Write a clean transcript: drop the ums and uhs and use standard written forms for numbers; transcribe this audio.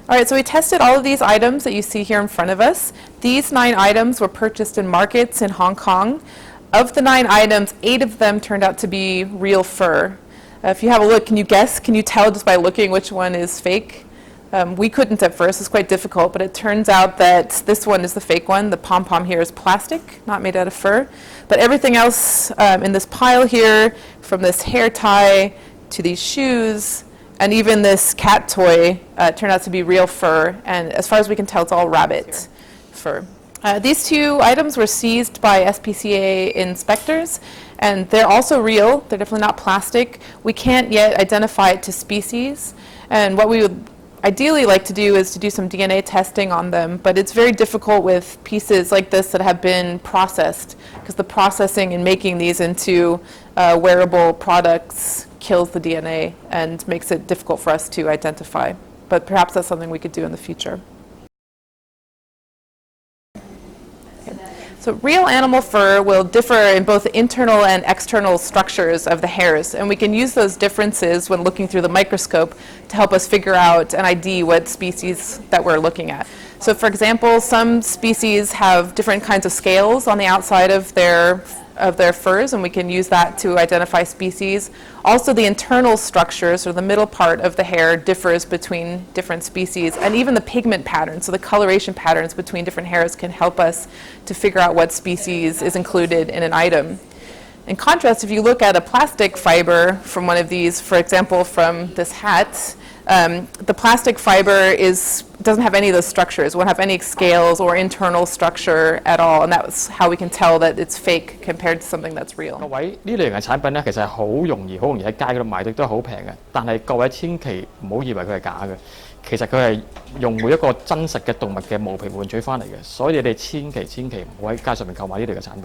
All right, so we tested all of these items that you see here in front of us. These 9 items were purchased in markets in Hong Kong. Of the 9 items, 8 of them turned out to be real fur. If you have a look, can you guess? Can you tell just by looking which one is fake? We couldn't at first. It's quite difficult, but it turns out that this one is the fake one. The pom-pom here is plastic, not made out of fur. But everything else in this pile here, from this hair tie to these shoes, and even this cat toy turned out to be real fur. And as far as we can tell, it's all rabbit fur. These 2 items were seized by SPCA inspectors, and they're also real. They're definitely not plastic. We can't yet identify it to species, and what we would ideally like to do is to do some DNA testing on them, but it's very difficult with pieces like this that have been processed, because the processing and making these into wearable products kills the DNA and makes it difficult for us to identify. But perhaps that's something we could do in the future. So real animal fur will differ in both the internal and external structures of the hairs, and we can use those differences when looking through the microscope to help us figure out and ID what species that we're looking at. So for example, some species have different kinds of scales on the outside of their furs, and we can use that to identify species. Also, the internal structures, or the middle part of the hair, differs between different species, and even the pigment patterns, so the coloration patterns between different hairs, can help us to figure out what species is included in an item. In contrast, if you look at a plastic fiber from one of these, for example, from this hat, the plastic fiber doesn't have any of those structures, won't have any scales or internal structure at all, and that's how we can tell that it's fake compared to something that's real. 各位呢類型嘅產品咧，其實係好容易喺街嗰度買到，都係好平嘅。但係各位千祈唔好以為佢係假嘅，其實佢係用每一個真實嘅動物嘅毛皮換取翻嚟嘅，所以你哋千祈唔好喺街上面購買呢類嘅產品。